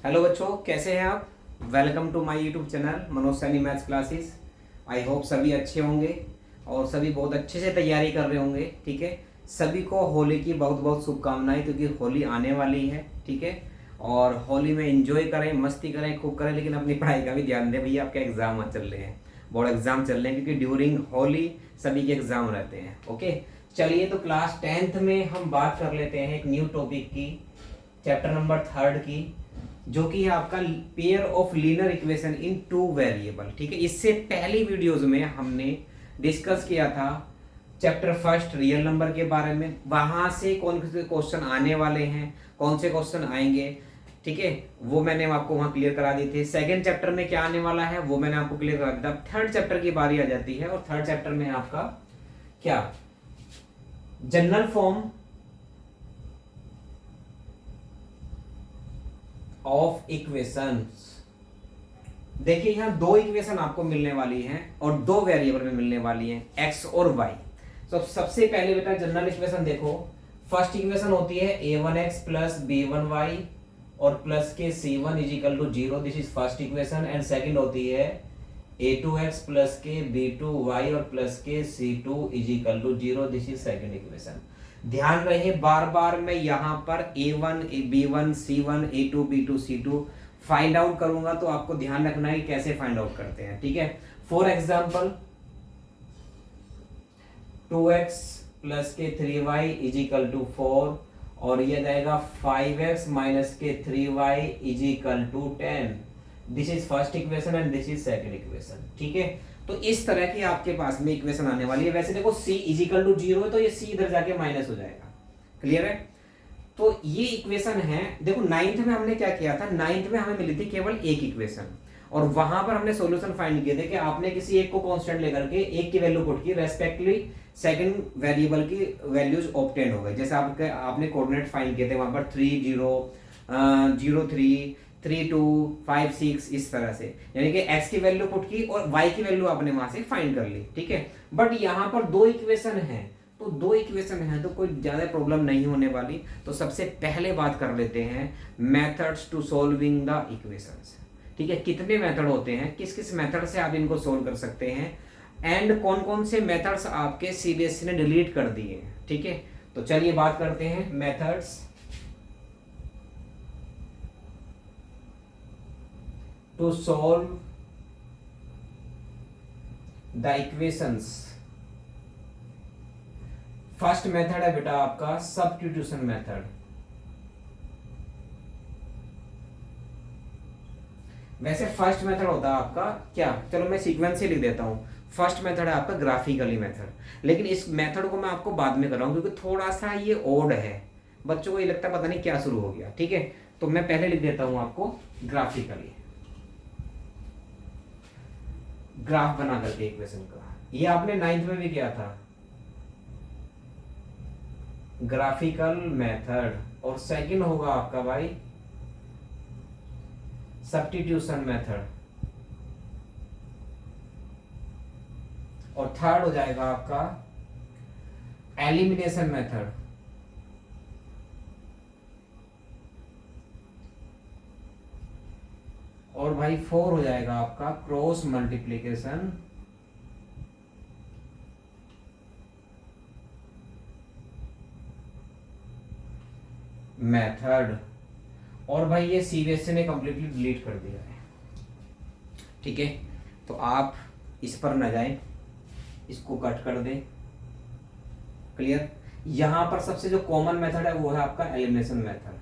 Hello बच्चों, कैसे हैं आप। Welcome to my YouTube channel Manoj Saini maths classes. I hope सभी अच्छे होंगे और सभी बहुत अच्छे से तैयारी कर रहे होंगे। ठीक है, सभी को होली की बहुत बहुत शुभकामनाएं, क्योंकि होली आने वाली है। ठीक है, और होली में एंजॉय करें, मस्ती करें, खूब करें, लेकिन अपनी पढ़ाई का भी ध्यान दें भैया। आपके एग्जाम चल रहे हैं, बोर्ड एग्जाम चल रहे हैं, क्योंकि ड्यूरिंग होली सभी के एग्जाम रहते हैं। ओके, चलिए तो क्लास 10th में हम बात कर लेते हैं एक न्यू टॉपिक की, चैप्टर नंबर 3 की, जो कि है आपका pair of linear equation in two variable. ठीक है, इससे पहली वीडियोस में हमने डिस्कस किया था चैप्टर फर्स्ट रियल नंबर के बारे में। वहां से कौन से क्वेश्चन आने वाले हैं, कौन से क्वेश्चन आएंगे, ठीक है, वो मैंने आपको वहां क्लियर करा दी थी। सेकंड चैप्टर में क्या आने वाला है वो मैंने आपको क्लियर करा दिया था। थर्ड चैप्टर की बारी आ जाती है, और थर्ड चैप्टर में आपका क्या, जनरल फॉर्म ऑफ इक्वेशंस। देखिए यहाँ दो इक्वेशन आपको मिलने वाली हैं और दो वेरिएबल में मिलने वाली हैं, एक्स और वाई। तो सबसे पहले बेटा जनरल इक्वेशन देखो। फर्स्ट इक्वेशन होती है a1x प्लस b1y और प्लस के c1 is equal to 0। This is first equation. And second होती है a2x प्लस के b2y और प्लस के c2 is equal to 0। This is second equation. ध्यान रहे, बार बार मैं यहाँ पर a1 b1 c1 a2 b2 c2 find out करूंगा, तो आपको ध्यान रखना है कि कैसे फाइंड आउट करते हैं। ठीक है, फॉर एग्जाम्पल 2x प्लस के 3y इज इक्वल टू 4 और ये जाएगा 5x माइनस के 3y is equal to 10। This is first equation and this is second equation. ठीक है, तो इस तरह की आपके पास में इक्वेशन आने वाली है। वैसे देखो c इज इक्वल टू 0 है, तो ये c इधर जाके माइनस हो जाएगा। क्लियर है, तो ये इक्वेशन है। देखो नाइन्थ में हमने क्या किया था, नाइन्थ में हमें मिली थी केवल एक इक्वेशन, और वहां पर हमने सॉल्यूशन फाइंड किए थे कि आपने किसी एक को कांस्टेंट लेकर के एक की वैल्यू पुट की, रेस्पेक्टिवली सेकंड वेरिएबल की वैल्यूज ऑब्टेन हो गई। जैसे आपने कोऑर्डिनेट फाइंड किए थे वहां पर 3 0 0 3 3 2 5 6 इस तरह से, यानी कि x की वैल्यू पुट की और y की वैल्यू आपने वहां से फाइंड कर ली। ठीक है, बट यहाँ पर दो इक्वेशन है, तो दो इक्वेशन है तो कोई ज्यादा प्रॉब्लम नहीं होने वाली। तो सबसे पहले बात कर लेते हैं methods to solving the equations. ठीक है, कितने मेथड होते हैं, किस किस मेथड से आप इनको सोल्व कर सकते हैं, एंड कौन कौन से मेथड्स आपके सीबीएसई ने डिलीट कर दिए हैं। ठीक है, तो चलिए बात करते हैं methods to solve the equations. First method है बेटा आपका सब्स्टिट्यूशन मेथड। वैसे फर्स्ट मेथड होता है आपका क्या, चलो मैं सीक्वेंस से लिख देता हूं। फर्स्ट मेथड है आपका ग्राफिकली मेथड, लेकिन इस मेथड को मैं आपको बाद में कराऊं, क्योंकि थोड़ा सा ये ओड है, बच्चों को ये लगता है पता नहीं क्या शुरू हो गया। ठीक है, तो मैं पहले लिख देता हूं आपको ग्राफिकली, ग्राफ बना करके इक्वेशन का। ये आपने नाइन्थ में भी किया था, ग्राफिकल मेथड। और सेकंड होगा आपका भाई सब्स्टिट्यूशन मेथड, और थर्ड हो जाएगा आपका एलिमिनेशन मेथड। और भाई फोर हो जाएगा आपका क्रॉस मल्टीप्लिकेशन मेथड। और भाई ये सीबीएसई ने कंप्लीटली डिलीट कर दिया है। ठीक है, तो आप इस पर न जाएं, इसको कट कर दें। क्लियर, यहां पर सबसे जो कॉमन मेथड है वो है आपका एलिमिनेशन मेथड।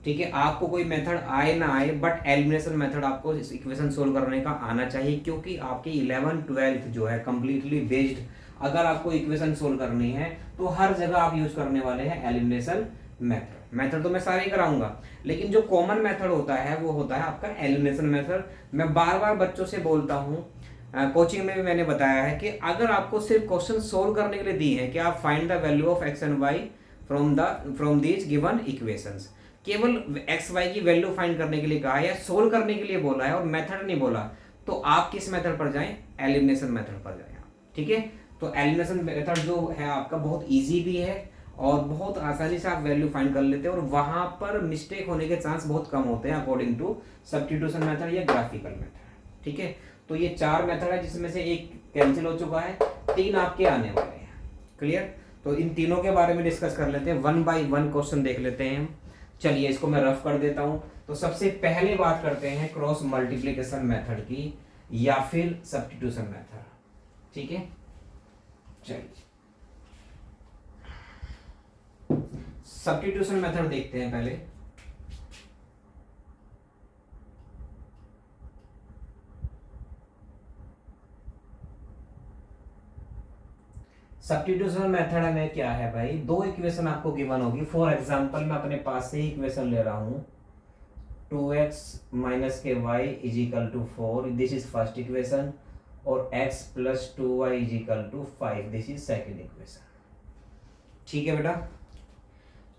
ठीक है, आपको कोई मेथड आए ना आए, बट एलिमिनेशन मेथड आपको इस इक्वेशन सोल्व करने का आना चाहिए, क्योंकि आपकी 11th-12th जो है कंप्लीटली बेस्ड, अगर आपको इक्वेशन सोल्व करनी है तो हर जगह आप यूज करने वाले हैं एलिमिनेशन मेथड तो मैं सारे ही कराऊंगा, लेकिन जो कॉमन मेथड होता है वो होता है आपका एलिमिनेशन मेथड। मैं बार बार बच्चों से बोलता हूँ, कोचिंग में भी मैंने बताया है कि अगर आपको सिर्फ क्वेश्चन सोल्व करने के लिए दिए हैं कि आप find the value of X and Y from these given equations, केवल एक्स वाई की वैल्यू फाइंड करने के लिए कहा है या सोल्व करने के लिए बोला है और मेथड नहीं बोला, तो आप किस मेथड पर जाएं, एलिमिनेशन मेथड पर जाएं। ठीक है, तो एलिमिनेशन मेथड जो है आपका बहुत इजी भी है और बहुत आसानी से आप वैल्यू फाइंड कर लेते हैं और वहां पर मिस्टेक होने के चांस बहुत कम होते हैं अकॉर्डिंग टू सब्स्टिट्यूशन मेथड या ग्राफिकल मेथड। ठीक है, तो ये 4 मेथड है जिसमें से एक कैंसिल हो चुका है, 3 आपके आने वाले हैं। क्लियर? तो इन तीनों के बारे में डिस्कस कर लेते हैं, 1 बाय 1 क्वेश्चन देख लेते हैं हम। चलिए इसको मैं रफ कर देता हूं। तो सबसे पहले बात करते हैं क्रॉस मल्टीप्लिकेशन मेथड की या फिर सब्स्टिट्यूशन मेथड। ठीक है, चलिए सब्स्टिट्यूशन मेथड देखते हैं पहले। सब्स्टिट्यूशन मेथड में क्या है भाई, 2 इक्वेशन आपको गिवन होगी। फॉर एग्जांपल मैं अपने पास से ही इक्वेशन ले रहा हूं, 2x माइनस के Y is equal to 4, this is first equation, और x plus 2y is equal to 5, this is second equation. ठीक है बेटा,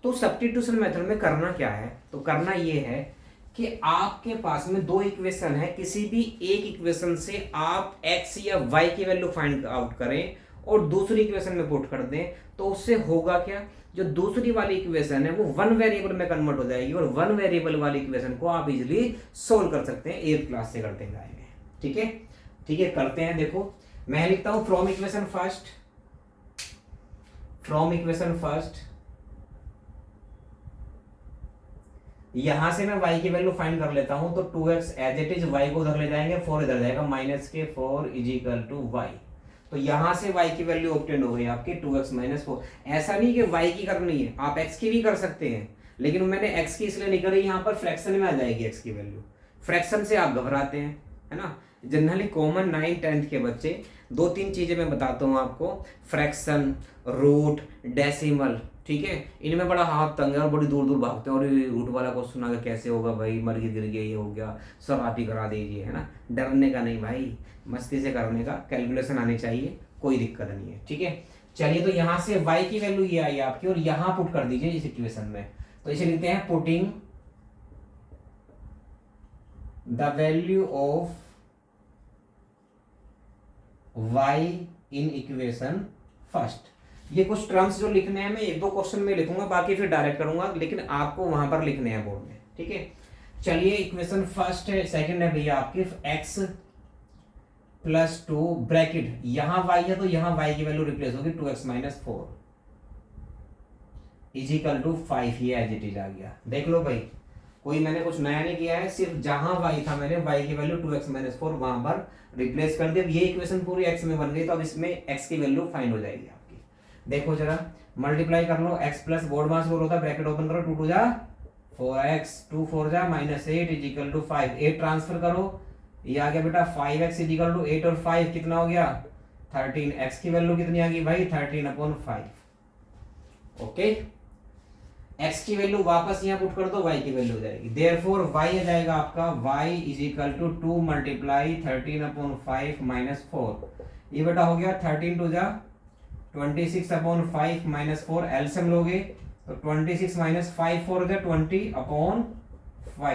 तो सब्स्टिट्यूशन मेथड में करना क्या है, तो करना ये है कि आपके पास में 2 इक्वेशन है, किसी भी एक इक्वेशन से आप x या y की वैल्यू फाइंड आउट करें और दूसरी इक्वेशन में पुट कर दें, तो उससे होगा क्या, जो दूसरी वाली इक्वेशन है वो 1 वेरिएबल में कन्वर्ट हो जाएगी और 1 वेरिएबल वाली इक्वेशन को आप इजीली सोल्व कर सकते हैं, 8th क्लास से करते जाएंगे। ठीक है, ठीक है, करते हैं। देखो मैं लिखता हूं फ्रॉम इक्वेशन फर्स्ट, यहां से मैं y की वैल्यू फाइंड कर लेता हूं, तो 2x as it is y को उधर ले जाएंगे, 4 इधर जाएगा, माइनस के 4 इज इक्वल टू y। तो यहां से y की वैल्यू ऑब्टेन हो गई आपकी 2x माइनस 4। ऐसा नहीं कि y की करनी है, आप x की भी कर सकते हैं, लेकिन मैंने x की इसलिए नहीं करी, यहां पर फ्रैक्शन में आ जाएगी x की वैल्यू। फ्रैक्शन से आप घबराते हैं, है ना। जनरली कॉमन 9th-10th के बच्चे 2-3 चीजें मैं बताता हूँ आपको, फ्रैक्शन, रूट, डेसिमल, ठीक है, इनमें बड़ा हाथ तंग है और बड़ी दूर दूर भागते हैं, और रूट वाला क्वेश्चन आगे कैसे होगा भाई, मर गिर गया, ये हो गया, सब आप ही करा दीजिए, है ना। डरने का नहीं भाई, मस्ती से करने का, कैलकुलेशन आनी चाहिए, कोई दिक्कत नहीं है। ठीक है, चलिए तो यहाँ से y की वैल्यू ये आई आपकी और यहाँ पुट कर दीजिए इस इक्वेशन में। तो इसे लिखते हैं putting the value of y in equation first. ये कुछ टर्म्स जो लिखने हैं मैं 1-2 क्वेश्चन में लिखूंगा, बाकी फिर डायरेक्ट करूंगा, लेकिन आपको वहां पर लिखने हैं बोर्ड में। ठीक है, चलिए इक्वेशन फर्स्ट है, सेकंड है भैया आपकी x प्लस 2 ब्रैकेट, यहां y है तो यहां y की वैल्यू रिप्लेस होगी 2x minus 4 is equal to 5, ये एज इट इज आ गया। देख लो भाई, कोई मैंने कुछ नया नहीं किया है, सिर्फ जहां y था मैंने y की वैल्यू 2x माइनस 4 वहां पर रिप्लेस कर दिया। ये इक्वेशन पूरी x में बन गई, तो अब इसमें x की वैल्यू फाइंड हो जाएगी आपकी। देखो जरा मल्टीप्लाई कर लो, x प्लस बोर्ड मास रूल होता है, ब्रैकेट ओपन करो, 2 2 जा 4x, 2 4 जा minus 8 is equal to 5, 8 transfer करो, ये आ गया बेटा 5x इज इक्वल टू 8 और 5 कितना हो गया 13, x की वैल्यू कितनी आ गई भाई 13/5। ओके, x की वैल्यू वापस यहाँ पुट कर दो, y की वैल्यू हो जाएगी, देयरफॉर y आ जाएगा आपका y is equal to 2 multiply 13/5 minus 4, ये बेटा हो गया 13 2 जा 26/5 माइनस 4, एलसीएम लोगे तो 26 माइनस 5 4 जा 20/5,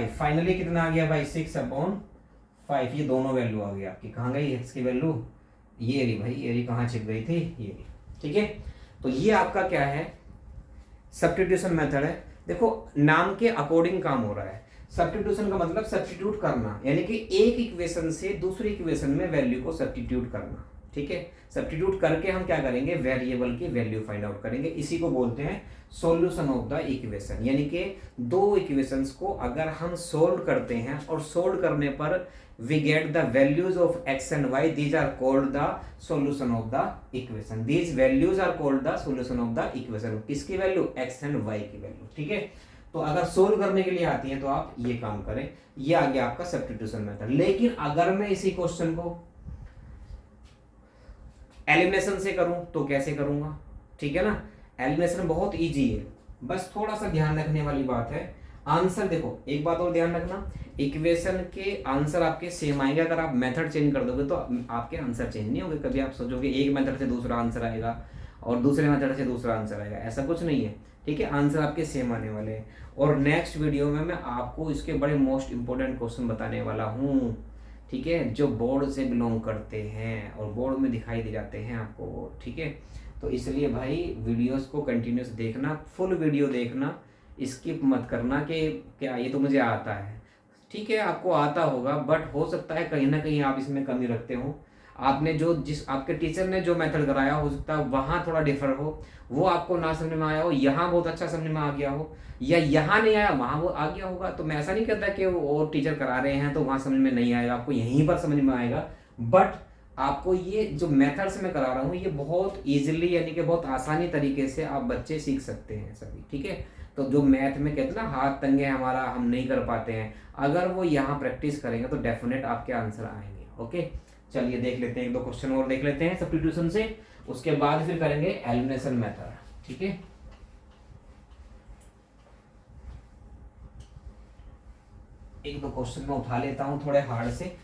फाइनली कितना आ गया भाई 6/5। ये दोनों वैल्यू आ गई आपकी, कहाँ गई x की वैल्यू, ये रही भाई, ये रही, कहाँ छिप गई थी, ये रही। ठीक है, तो ये आपका क्या है सब्स्टिट्यूशन मेथड है। देखो नाम के अकॉर्डिंग काम हो रहा है। सब्स्टिट्यूशन का मतलब सब्स्टिट्यूट करना, यानी कि एक इक्वेशन से दूसरी इक्वेशन में वैल्यू को सब्स्टिट्यूट करना। ठीक है, सब्स्टिट्यूट करके हम क्या करेंगे, वेरिएबल की वैल्यू फाइंड आउट करेंगे, इसी को बोलते हैं सॉल्यूशन ऑफ द इक्वेशन। यानी कि 2 इक्वेशंस को अगर हम सोल्व करते हैं और सोल्व करने पर we get the values of x and y, these are called the solution of the equation, these values are called the solution of the equation। किसकी वैल्यू, x and y की value. ठीक है, तो अगर solve करने के लिए आती है तो आप ये काम करें, ये आ गया आपका सब्स्टिट्यूशन मेथड। लेकिन अगर मैं इसी क्वेश्चन को एलिमिनेशन से करूं तो कैसे करूंगा, ठीक है ना। एलिमिनेशन बहुत इजी है, बस थोड़ा सा ध्यान रखने वाली बात है। आंसर देखो, एक बात और ध्यान रखना, इक्वेशन के आंसर आपके सेम आएंगे, अगर आप मेथड चेंज कर दोगे तो आपके आंसर चेंज नहीं होंगे। कभी आप सोचोगे एक मेथड से दूसरा आंसर आएगा और दूसरे मेथड से दूसरा आंसर आएगा, ऐसा कुछ नहीं है। ठीक है, आंसर आपके सेम आने वाले हैं। और नेक्स्ट वीडियो में मैं आपको इसके बड़े मोस्ट इंपॉर्टेंट क्वेश्चन बताने वाला हूँ, ठीक है, जो बोर्ड से बिलोंग करते हैं और बोर्ड में दिखाई दे जाते हैं आपको। ठीक है, तो इसलिए भाई वीडियोस को कंटिन्यूस देखना, फुल वीडियो देखना, स्किप मत करना कि क्या ये तो मुझे आता है। ठीक है, आपको आता होगा, बट हो सकता है कहीं ना कहीं आप इसमें कमी रखते हो। आपने जो जिस आपके टीचर ने जो मेथड कराया हो सकता है वहाँ थोड़ा डिफर हो, वो आपको ना समझ में आया हो, यहाँ बहुत अच्छा समझ में आ गया हो, या यहाँ नहीं आया वहाँ वो आ गया होगा। तो मैं ऐसा नहीं कहता कि वो और टीचर करा रहे हैं तो वहाँ समझ में नहीं आएगा, आपको यहीं पर समझ में आएगा। बट आपको ये जो मेथड्स मैं करा रहा हूँ ये बहुत ईजिली यानी कि बहुत आसानी तरीके से आप बच्चे सीख सकते हैं सभी। ठीक है, तो जो मैथ में कहते हैं ना हाथ तंगे हमारा, हम नहीं कर पाते हैं, अगर वो यहाँ प्रैक्टिस करेंगे तो डेफिनेट आपके आंसर आएंगे। ओके, चलिए देख लेते हैं, एक दो क्वेश्चन और देख लेते हैं सब्स्टिट्यूशन से, उसके बाद फिर करेंगे एलिमिनेशन मेथड। ठीक है, एक दो क्वेश्चन मैं उठा लेता हूं थोड़े हार्ड से।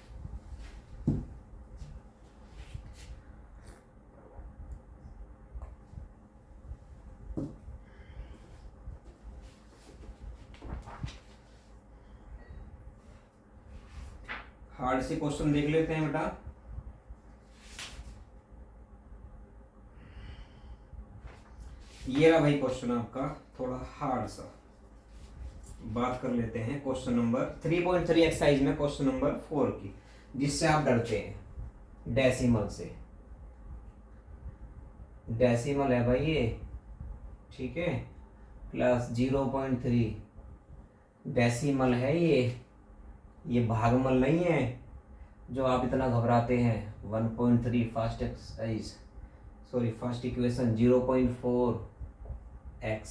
हार्ड से क्वेश्चन देख लेते हैं बेटा। ये रहा भाई क्वेश्चन आपका, थोड़ा हार्ड सा। बात कर लेते हैं क्वेश्चन नंबर 3.3 एक्सरसाइज में क्वेश्चन नंबर 4 की, जिससे आप डरते हैं, डेसिमल से। डेसिमल है भाई ये, ठीक है, प्लस 0.3 डेसिमल है ये भागमल नहीं है जो आप इतना घबराते हैं। 1.3 first exercise, sorry first equation 0.4x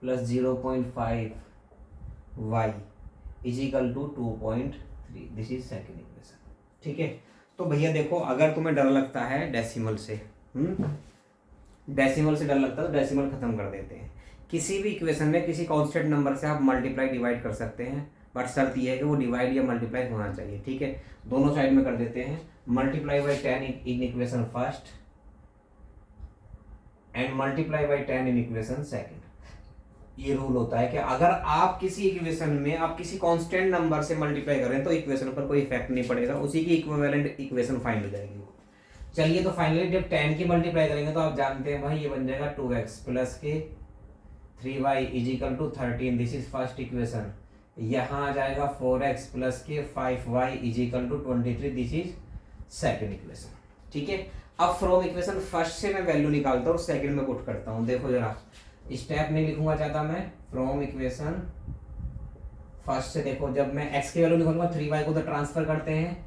plus 0.5y is equal to 2.3, this is second equation. ठीक है, तो भैया देखो, अगर तुम्हें डर लगता है डेसिमल से, डेसिमल से डर लगता है तो डेसिमल खत्म कर देते हैं। किसी भी इक्वेशन में किसी कांस्टेंट नंबर से आप मल्टीप्लाई डिवाइड कर सकते हैं, बट शर्त यह है कि वो डिवाइड या मल्टीप्लाई होना चाहिए। ठीक है, दोनों साइड में कर देते हैं, multiply by 10 in equation first and multiply by 10 in equation second. ये रूल होता है कि अगर आप किसी इक्वेशन में आप किसी कांस्टेंट नंबर से मल्टीप्लाई करें तो इक्वेशन पर कोई इफेक्ट नहीं पड़ेगा, उसी की इक्विवेलेंट इक्वेशन फाइंड हो जाएगी वो। चलिए, तो फाइनली जब 10 की मल्टीप्लाई करेंगे तो आप जानते हैं भाई ये बन जाएगा 2x प्लस के 3y is equal to 13, this is first equation. यहाँ आ जाएगा 4x प्लस के 5y is equal to 23, this is second equation. ठीक है, अब फ्रॉम इक्वेशन फर्स्ट से मैं वैल्यू निकालता हूँ, सेकंड में पुट करता हूँ। देखो जरा, स्टेप नहीं लिखूंगा चाहता मैं, फ्रॉम इक्वेशन फर्स्ट से देखो, जब मैं x की वैल्यू निकालूंगा 3y को तो ट्रांसफर करते हैं,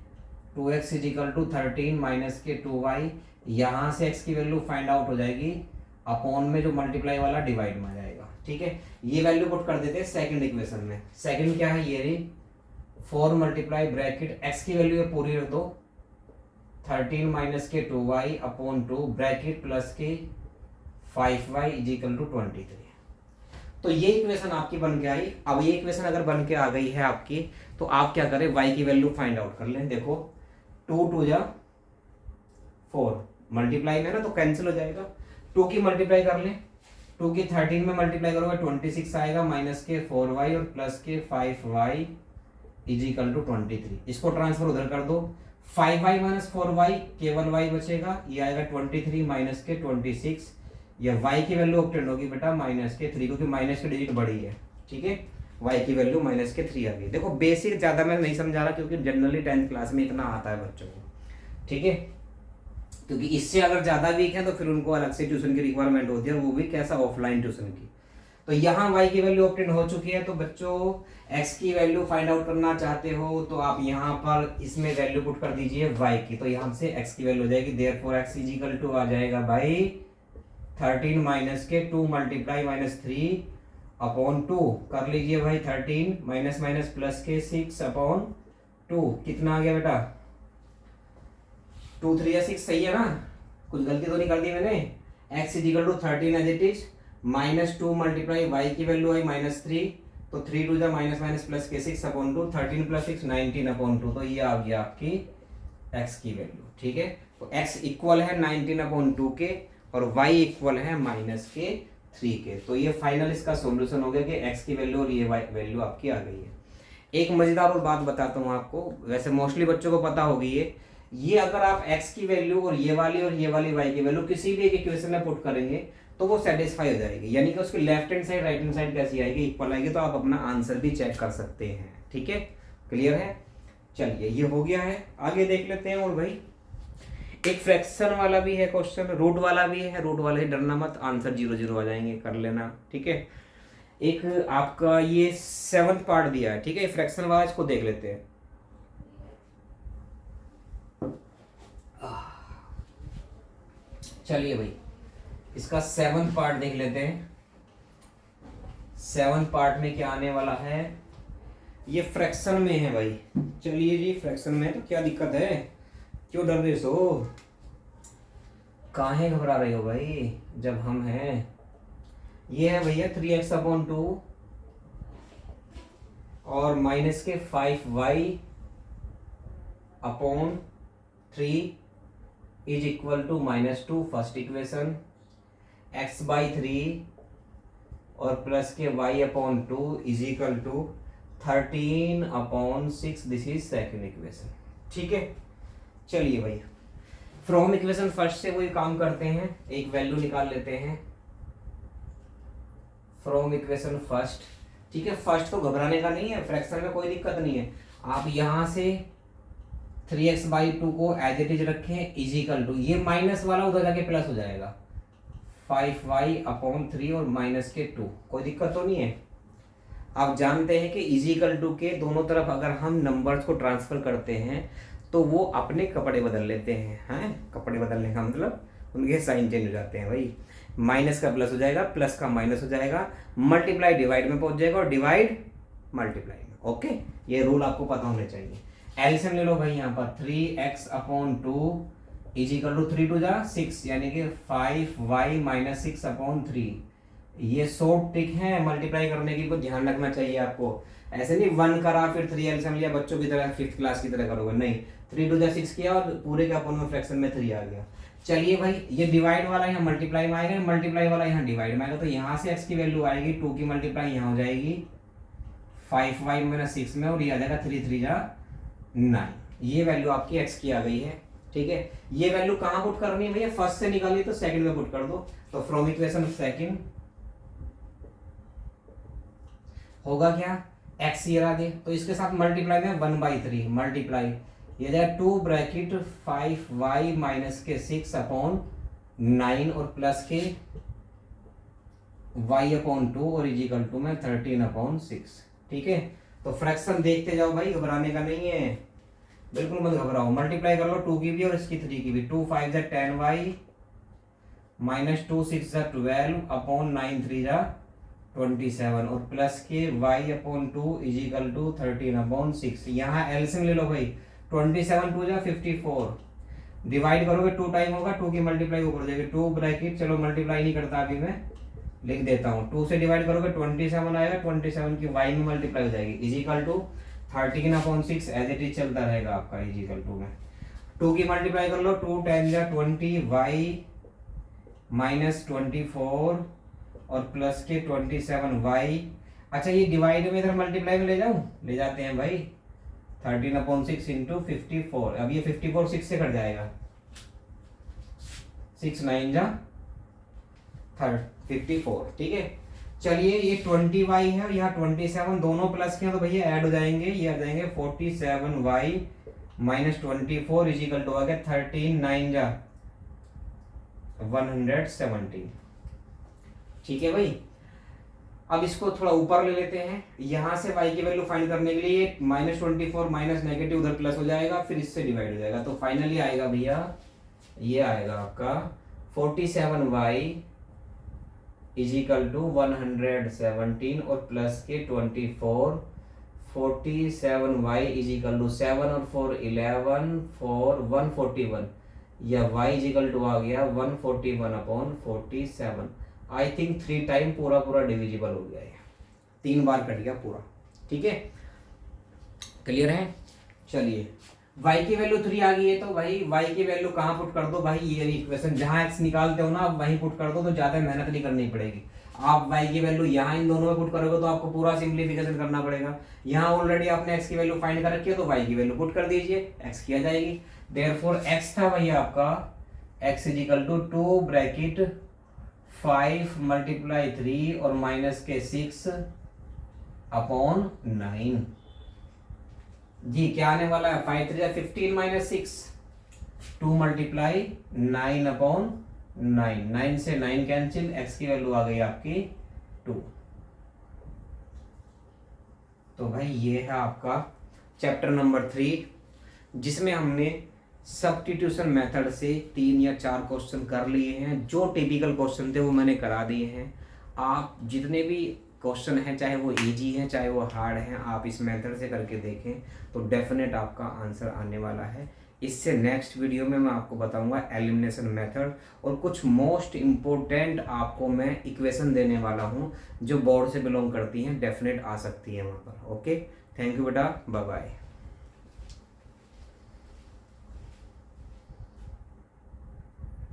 2x is equal to 13 minus के 2y, यहाँ से x की वैल्यू फाइंड आउट हो जाएगी, अपॉन में जो मल्टीप्लाई वाला डिवाइड में आ जाएगा। ठीक है, ये वैल्यू पुट कर देते हैं सेकंड इक्वेशन में। सेकंड क्या है, ये रही 4 मल्टीप्लाई ब्रैकेट x की वैल्यू पूरी रख दो, 13 माइनस के 2y अपॉन 2 ब्रैकेट प्लस के 5y इज इक्वल टू 23। तो ये इक्वेशन आपकी बन के आई। अब ये इक्वेशन अगर बन के आ गई है आपकी, तो आप क्या करें, y की वैल्यू फाइंड आउट कर लें। देखो 2 2 जा 4, मल्टीप्लाई में ना तो कैंसिल हो जाएगा, 2 की मल्टीप्लाई कर लें, 2 की 13 में मल्टीप्लाई करोगे 26 आएगा, माइनस के 4y और प्लस के 5y इज इक्वल टू 23। इसको ट्रांसफर उधर कर दो, 5y माइनस 4y केवल y बचेगा, ये आएगा 23 माइनस के 26, या y की वैल्यू ऑब्टेन होगी बेटा माइनस के 3, क्योंकि माइनस की डिजिट बड़ी है। ठीक है, y की वैल्यू माइनस के 3 आ गई। देखो बेसिक ज़्यादा मैं नहीं समझा रहा, क्योंकि जनरली 10th क्लास में इतना आता है बच्चों को। ठीक है, क्योंकि इससे अगर ज़्यादा वीक है तो फिर उनको अलग से ट्यूशन की रिक्वायरमेंट होती है, और वो भी कैसा, ऑफलाइन ट्यूशन की। तो यहाँ y की वैल्यू ऑब्टेन हो चुकी है, तो बच्चों x की वैल्यू फाइंड आउट करना चाहते हो तो आप यहाँ पर इसमें वैल्यू पुट कर दीजिए y की, तो यहाँ से x की वैल्यू हो जाएगी, therefore x is equal to आ जाएगा भाई 13 माइनस के 2 मल्टीप्लाई माइनस 3 अपॉन 2, कर लीजिए भाई 13 माइनस माइनस प्लस के 6 अपॉन 2, कितना आ गया बेटा 2 3 या 6, सही है ना, कुछ गलती तो नहीं कर दी मैंने। x is equal to 13 as it is, minus 2 multiply y की वैल्यू आई माइनस 3, तो 3 2 जा माइनस माइनस प्लस के 6 अपॉन 2, 13 प्लस 6 19 अपॉन 2, तो ये आ गया आपकी x की वैल्यू। ठीक है, तो x इक्वल है 19 अपॉन 2 के, और y इक्वल है माइनस के 3 के। तो ये फाइनल इसका सॉल्यूशन हो गया कि x की वैल्यू और ये वैल्यू आपकी आ गई है। एक मजेदार और बात बताता हूँ आपको, वैसे मोस्टली बच्चों को पता होगी ये, ये अगर आप x की वैल्यू और ये वाली y की वैल्यू किसी भी एक इक्वेशन में पुट करेंगे तो वो सेटिस्फाई हो जाएगी, यानी कि उसकी left hand side right hand side कैसी आएगी, इक्वल आएगी। तो आप अपना आंसर भी चेक कर सकते हैं। ठीक है, क्लियर है। चलिए ये हो गया है, आगे देख लेते हैं। और भाई एक फ्रैक्शन वाला भी है क्वेश्चन, रूट वाला भी है। रूट वाले डरना मत, आंसर 0 0 आ जाएंगे, कर लेना। ठीक है, एक आपका ये 7th पार्ट दिया है। ठीक है, फ्रैक्शन वाला इसको देख लेते हैं। चलिए भाई इसका 7th पार्ट देख लेते हैं। 7th पार्ट में क्या आने वाला है, ये फ्रैक्शन में है भाई। चलिए जी, फ्रैक्शन में तो क्या दिक्कत है, क्यों डर रहे हो, काहे घबरा रहे हो भाई, जब हम हैं। ये है भैया 3x/2 और माइनस के 5y/3 is equal to -2 first equation, x/3 और प्लस के y/2 is equal to 13/6, this is second equation. ठीक है, चलिए भाई फ्रॉम इक्वेशन फर्स्ट से वही काम करते हैं, एक वैल्यू निकाल लेते हैं फ्रॉम इक्वेशन फर्स्ट। ठीक है, फर्स्ट तो घबराने का नहीं है, फ्रैक्शन में कोई दिक्कत नहीं है। आप यहां से 3x/2 को एज इट इज रखें, इज इक्वल टू ये माइनस वाला उधर जाके प्लस हो जाएगा 5y/3 और माइनस के 2, कोई दिक्कत तो नहीं है। आप जानते हैं कि इज इक्वल टू के दोनों तरफ अगर हम नंबर्स को ट्रांसफर करते हैं तो वो अपने कपड़े बदल लेते हैं। कपड़े बदलने का मतलब उनके साइन चेंज हो जाते हैं भाई। माइनस का प्लस हो जाएगा, प्लस का माइनस हो जाएगा, मल्टीप्लाई डिवाइड में पहुंच जाएगा और डिवाइड मल्टीप्लाई में। ओके, ये रूल आपको पता होने चाहिए। एलसीएम ले लो भाई, यहाँ पर 3x/2 इज इक्वल टू 3 2 जा 6, यानी कि 5y - 6/3। ये शॉर्ट ट्रिक है मल्टीप्लाई करने की, को ध्यान रखना चाहिए आपको। ऐसे नहीं 1 करा फिर 3 एलसीएम लिया, बच्चों की तरह 5th क्लास की तरह करोगे, नहीं। 3 2 जा 6 किया और पूरे के अपन में फ्रैक्शन में 3 आ गया। चलिए भाई, ये डिवाइड वाला यहाँ मल्टीप्लाई में आएगा, मल्टीप्लाई वाला यहाँ डिवाइड में आएगा। तो यहाँ से x की वैल्यू आएगी 2 की मल्टीप्लाई यहाँ हो जाएगी 5y - 6 में, और ये आ जाएगा 3 3 जा 9। ये वैल्यू आपकी x की आ गई है। ठीक है, ये वैल्यू कहाँ पुट करनी है भैया, फर्स्ट से निकाली तो सेकंड में पुट कर दो। तो फ्रॉम इक्वेशन सेकंड होगा क्या, x ये आ गया, तो इसके साथ मल्टीप्लाई में 1/3 मल्टीप्लाई, ये जाएगा 2 ब्रैकेट 5y माइनस के 6/9 और प्लस के y/2 और इज इक्वल टू में 13/6। ठीक है, तो फ्रैक्शन देखते जाओ भाई, घबराने का नहीं है, बिल्कुल मत घबराओ। मल्टीप्लाई कर लो 2 की भी और इसकी 3 की भी। 2 5 जा 10y माइनस 2 6 जा 12/9 3 जा 27 और प्लस के y/2 इज इक्वल टू 13/6। यहाँ एलसीएम ले लो भाई, 27 2 जा 54, डिवाइड करोगे 2 टाइम होगा, 2 की मल्टीप्लाई ऊपर हो जाएगी, 2 ब्रैकेट, चलो मल्टीप्लाई नहीं करता अभी मैं लिख देता हूँ। 2 से डिवाइड करोगे 27 आएगा, 27 की y में मल्टीप्लाई हो जाएगी, is equal to 13/6 as it is चलता रहेगा आपका, इज इक्वल टू में 2 की मल्टीप्लाई कर लो, 2 10 जा 20 y माइनस 24 और प्लस के 27y। अच्छा, ये डिवाइड में इधर मल्टीप्लाई में ले जाऊं, ले जाते हैं भाई, 13/6 इंटू 54। अब ये 54 6 से कट जाएगा, 6 9 जा 54। ठीक है, चलिए ये 20y है और यहाँ 27, दोनों प्लस के हैं तो भैया ऐड हो जाएंगे, ये आ जाएंगे 47y minus 24 is equal to आ गया 13 9 जा 117। ठीक है भाई, अब इसको थोड़ा ऊपर ले लेते हैं। यहां से y की वैल्यू फाइंड करने के लिए -24 माइनस नेगेटिव उधर प्लस हो जाएगा, फिर इससे डिवाइड हो जाएगा, तो फाइनली आएगा भैया, ये आएगा आपका 47y इज इक्वल टू 117 और प्लस के 24, 47y इज इक्वल टू 7 और 4 11 4 141, या y इज इक्वल टू आ गया 141/47। आई थिंक 3 टाइम पूरा डिविजिबल हो गया है, 3 बार कट गया पूरा। ठीक है, क्लियर है। चलिए y की वैल्यू 3 आ गई है, तो भाई y की वैल्यू कहाँ पुट कर दो भाई, ये इक्वेशन जहां x निकालते हो ना, वहीं पुट कर दो, तो ज्यादा मेहनत नहीं करनी पड़ेगी। आप y की वैल्यू यहाँ इन दोनों में पुट करोगे तो आपको पूरा सिंप्लीफिकेशन करना पड़ेगा। यहाँ ऑलरेडी आपने x की वैल्यू फाइंड कर रखी है तो y की वैल्यू पुट कर दीजिए, x की आ जाएगी। देयरफॉर x था भैया आपका x is equal to 2 bracket 5 multiply 3 और माइनस के 6 अपॉन 9 जी। क्या आने वाला है 5 3 15 माइनस 6 2 मल्टीप्लाई 9 अपॉन 9 9 से 9 कैंसिल, x की वैल्यू आ गई आपकी 2। तो भाई ये है आपका चैप्टर नंबर 3 जिसमें हमने सब्स्टिट्यूशन मेथड से 3 या 4 क्वेश्चन कर लिए हैं। जो टिपिकल क्वेश्चन थे वो मैंने करा दिए हैं। आप जितने भी क्वेश्चन हैं चाहे वो इजी हैं चाहे वो हार्ड हैं, आप इस मेथड से करके देखें तो डेफिनेट आपका आंसर आने वाला है। इससे नेक्स्ट वीडियो में मैं आपको बताऊंगा एलिमिनेशन मेथड और कुछ मोस्ट इम्पोर्टेंट आपको मैं इक्वेशन देने वाला हूं जो बोर्ड से बिलोंग करती हैं, डेफिनेट आ सकती है वहाँ पर। ओके, थैंक यू बेटा, बाय बाय।